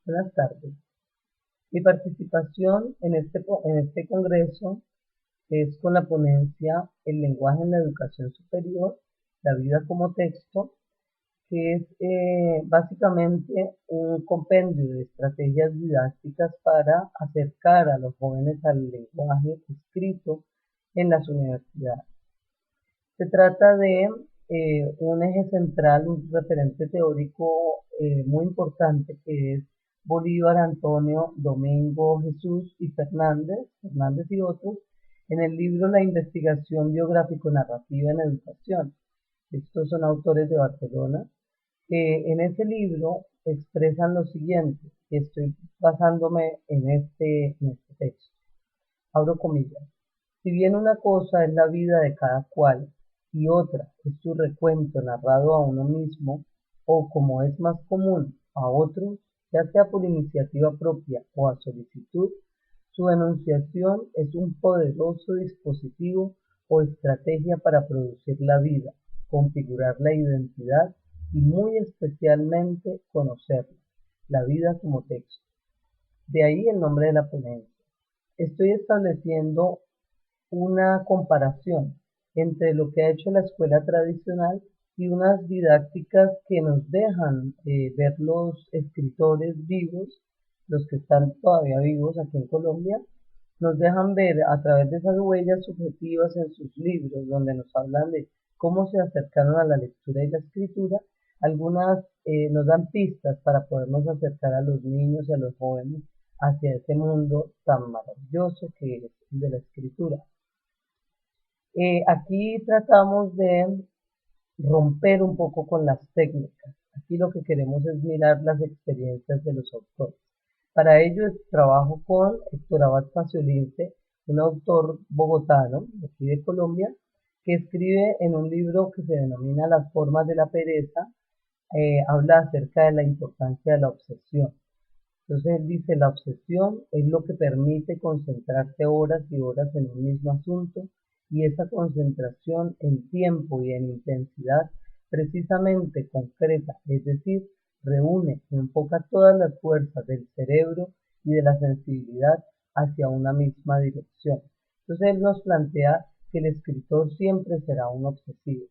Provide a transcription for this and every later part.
Buenas tardes. Mi participación en este congreso es con la ponencia El lenguaje en la educación superior, la vida como texto, que es básicamente un compendio de estrategias didácticas para acercar a los jóvenes al lenguaje escrito en las universidades. Se trata de un eje central, un referente teórico muy importante que es Bolívar, Antonio, Domingo, Jesús y Fernández y otros, en el libro La investigación biográfico-narrativa en educación. Estos son autores de Barcelona, que en ese libro expresan lo siguiente, y estoy basándome en este texto. Abro comillas. Si bien una cosa es la vida de cada cual y otra es su recuento narrado a uno mismo, o como es más común, a otros, ya sea por iniciativa propia o a solicitud, su enunciación es un poderoso dispositivo o estrategia para producir la vida, configurar la identidad y muy especialmente conocerla, la vida como texto. De ahí el nombre de la ponencia. Estoy estableciendo una comparación entre lo que ha hecho la escuela tradicional y unas didácticas que nos dejan ver los escritores vivos, los que están todavía vivos aquí en Colombia, nos dejan ver a través de esas huellas subjetivas en sus libros, donde nos hablan de cómo se acercaron a la lectura y la escritura, algunas nos dan pistas para podernos acercar a los niños y a los jóvenes hacia ese mundo tan maravilloso que es el de la escritura. Aquí tratamos de romper un poco con las técnicas. Aquí lo que queremos es mirar las experiencias de los autores. Para ello trabajo con Héctor Abad Faciolince, un autor bogotano, de aquí de Colombia, que escribe en un libro que se denomina Las formas de la pereza, habla acerca de la importancia de la obsesión. Entonces él dice, la obsesión es lo que permite concentrarse horas y horas en un mismo asunto y esa concentración en tiempo y en intensidad precisamente concreta, es decir, reúne, enfoca todas las fuerzas del cerebro y de la sensibilidad hacia una misma dirección. Entonces él nos plantea que el escritor siempre será un obsesivo.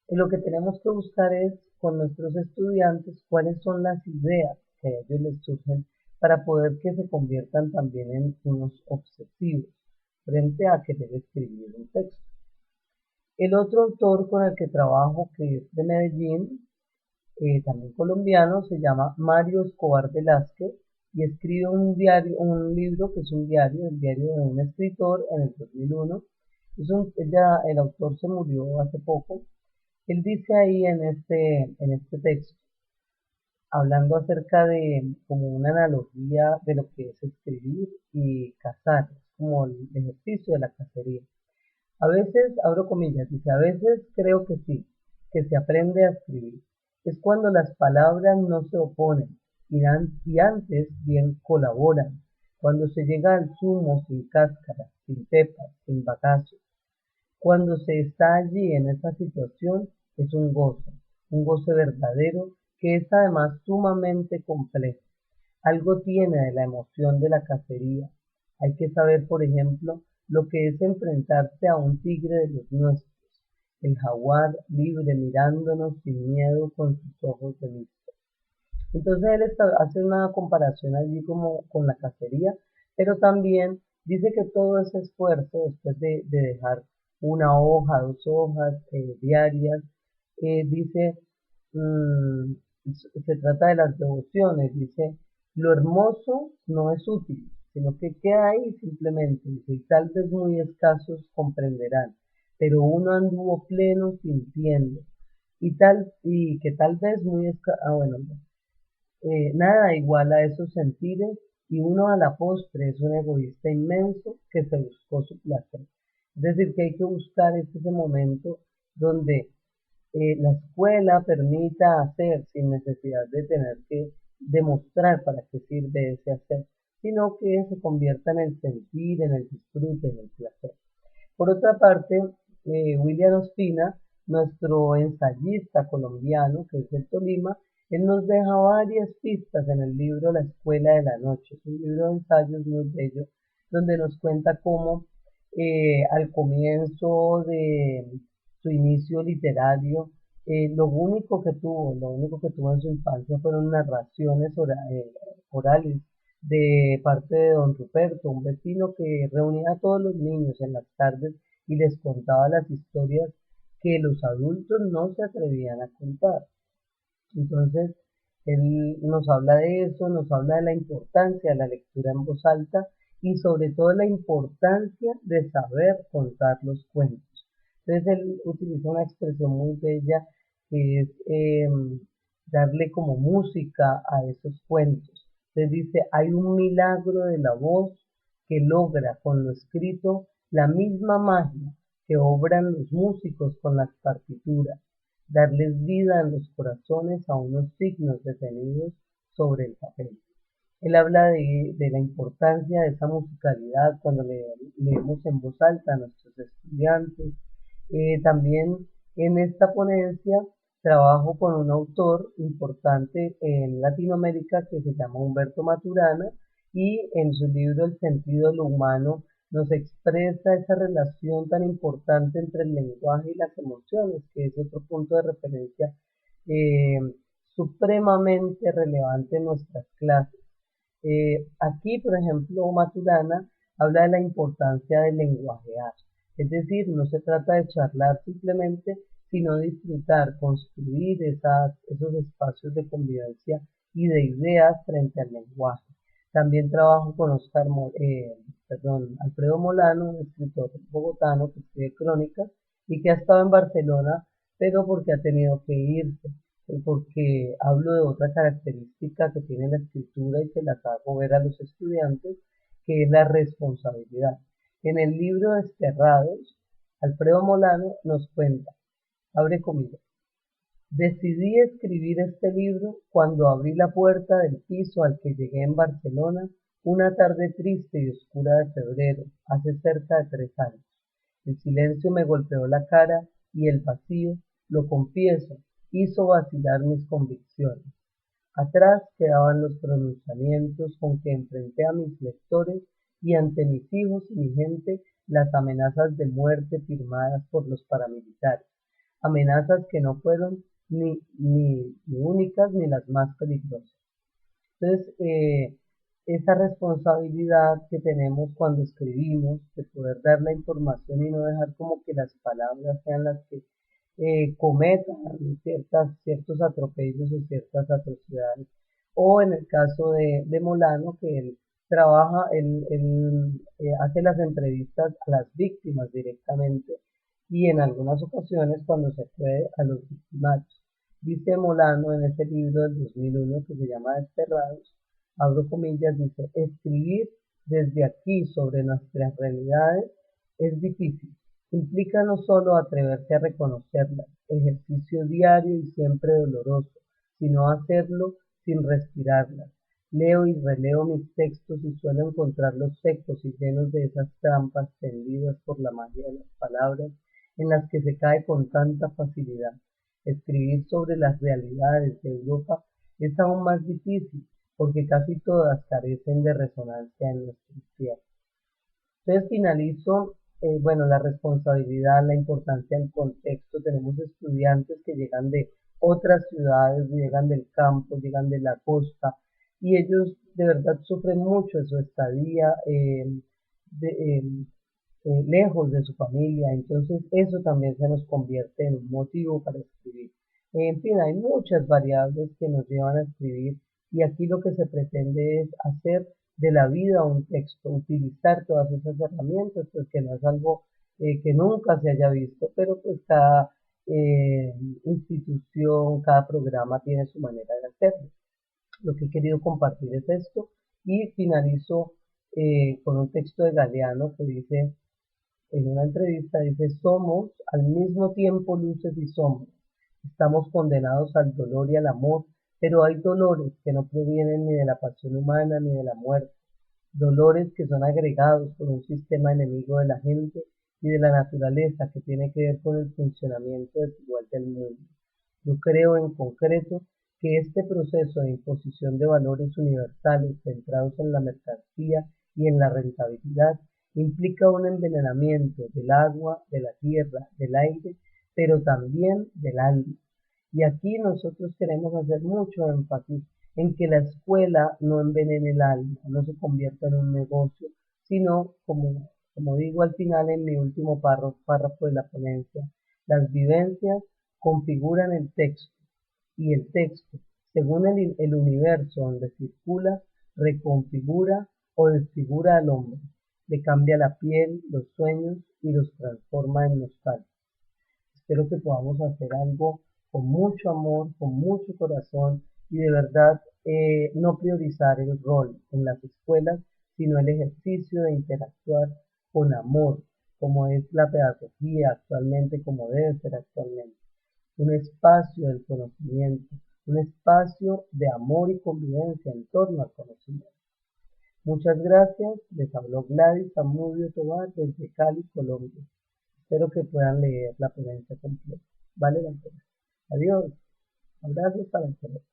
Y lo que tenemos que buscar es con nuestros estudiantes cuáles son las ideas que a ellos les surgen para poder que se conviertan también en unos obsesivos frente a querer escribir un texto. El otro autor con el que trabajo, que es de Medellín, también colombiano, se llama Mario Escobar Velázquez y escribe un libro que es un diario, el diario de un escritor en el 2001. El autor se murió hace poco. Él dice ahí en este texto, hablando acerca de como una analogía de lo que es escribir y cazar, como el ejercicio de la cacería. A veces, abro comillas, dice, a veces creo que sí, que se aprende a escribir. Es cuando las palabras no se oponen y antes bien colaboran, cuando se llega al zumo sin cáscara, sin pepas, sin bagazo. Cuando se está allí en esa situación es un goce verdadero que es además sumamente complejo. Algo tiene de la emoción de la cacería. Hay que saber, por ejemplo, lo que es enfrentarse a un tigre de los nuestros, el jaguar libre mirándonos sin miedo con sus ojos de luz. Entonces hace una comparación allí como con la cacería, pero también dice que todo ese esfuerzo después de dejar una hoja, dos hojas diarias, dice, mm, se trata de las devociones, dice, lo hermoso no es útil, sino que queda ahí simplemente, dice, y tal vez muy escasos comprenderán, pero uno anduvo pleno sintiendo, y que tal vez muy escasos, bueno, nada igual a esos sentires y uno a la postre es un egoísta inmenso que se buscó su placer. Es decir, que hay que buscar ese momento donde la escuela permita hacer sin necesidad de tener que demostrar para qué sirve ese hacer, sino que se convierta en el sentir, en el disfrute, en el placer. Por otra parte, William Ospina, nuestro ensayista colombiano, que es del Tolima, Él nos deja varias pistas en el libro La Escuela de la Noche, es un libro de ensayos muy bello, donde nos cuenta cómo al comienzo de su inicio literario, lo único que tuvo en su infancia fueron narraciones orales de parte de don Ruperto, un vecino que reunía a todos los niños en las tardes y les contaba las historias que los adultos no se atrevían a contar. Entonces, él nos habla de eso, nos habla de la importancia de la lectura en voz alta y sobre todo la importancia de saber contar los cuentos. Entonces, él utiliza una expresión muy bella que es darle como música a esos cuentos. Entonces dice, hay un milagro de la voz que logra con lo escrito la misma magia que obran los músicos con las partituras, darles vida en los corazones a unos signos detenidos sobre el papel. Él habla de la importancia de esa musicalidad cuando leemos en voz alta a nuestros estudiantes. También en esta ponencia trabajo con un autor importante en Latinoamérica que se llama Humberto Maturana y en su libro El sentido de lo humano nos expresa esa relación tan importante entre el lenguaje y las emociones, que es otro punto de referencia eh, supremamente relevante en nuestras clases. Aquí, por ejemplo, Maturana habla de la importancia del lenguajear, es decir, no se trata de charlar simplemente, sino disfrutar, construir esos espacios de convivencia y de ideas frente al lenguaje. También trabajo con Alfredo Molano, un escritor bogotano que escribe crónicas y que ha estado en Barcelona, pero porque ha tenido que irse, porque hablo de otra característica que tiene la escritura y que las hago ver a los estudiantes, que es la responsabilidad. En el libro Desterrados, Alfredo Molano nos cuenta, abre comillas, decidí escribir este libro cuando abrí la puerta del piso al que llegué en Barcelona una tarde triste y oscura de febrero, hace cerca de 3 años. El silencio me golpeó la cara y el vacío, lo confieso, hizo vacilar mis convicciones. Atrás quedaban los pronunciamientos con que enfrenté a mis lectores y ante mis hijos y mi gente las amenazas de muerte firmadas por los paramilitares, amenazas que no fueron ni únicas ni las más peligrosas. Entonces, esa responsabilidad que tenemos cuando escribimos, de poder dar la información y no dejar como que las palabras sean las que cometan ciertos atropellos o ciertas atrocidades. O en el caso de Molano, que él trabaja, él hace las entrevistas a las víctimas directamente y en algunas ocasiones, cuando se puede, a los victimarios. Dice Molano en ese libro del 2001 que se llama Desterrados, abro comillas, dice, escribir desde aquí sobre nuestras realidades es difícil. Implica no solo atreverse a reconocerlas, ejercicio diario y siempre doloroso, sino hacerlo sin respirarlas. Leo y releo mis textos y suelo encontrarlos secos y llenos de esas trampas tendidas por la magia de las palabras en las que se cae con tanta facilidad. Escribir sobre las realidades de Europa es aún más difícil porque casi todas carecen de resonancia en nuestro tierra. Entonces finalizo, bueno, la responsabilidad, la importancia del contexto. Tenemos estudiantes que llegan de otras ciudades, llegan del campo, llegan de la costa y ellos de verdad sufren mucho en su estadía de, eh, lejos de su familia. Entonces eso también se nos convierte en un motivo para escribir. En fin, hay muchas variables que nos llevan a escribir y aquí lo que se pretende es hacer de la vida un texto, utilizar todas esas herramientas, pues que no es algo que nunca se haya visto, pero pues cada institución, cada programa tiene su manera de hacerlo. Lo que he querido compartir es esto y finalizo con un texto de Galeano que dice, en una entrevista dice, somos al mismo tiempo luces y sombras. Estamos condenados al dolor y al amor, pero hay dolores que no provienen ni de la pasión humana ni de la muerte. Dolores que son agregados por un sistema enemigo de la gente y de la naturaleza que tiene que ver con el funcionamiento desigual del mundo. Yo creo en concreto que este proceso de imposición de valores universales centrados en la mercancía y en la rentabilidad implica un envenenamiento del agua, de la tierra, del aire, pero también del alma. Y aquí nosotros queremos hacer mucho énfasis en que la escuela no envenene el alma, no se convierta en un negocio, sino, como digo al final en mi último párrafo de la ponencia, las vivencias configuran el texto y el texto, según el universo donde circula, reconfigura o desfigura al hombre, le cambia la piel, los sueños y los transforma en nostalgia. Espero que podamos hacer algo con mucho amor, con mucho corazón y de verdad no priorizar el rol en las escuelas, sino el ejercicio de interactuar con amor, como es la pedagogía actualmente, como debe ser actualmente. Un espacio del conocimiento, un espacio de amor y convivencia en torno al conocimiento. Muchas gracias, les habló Gladys Zamudio Tobar desde Cali, Colombia. Espero que puedan leer la ponencia completa. Vale la pena. Adiós. Abrazos para todos.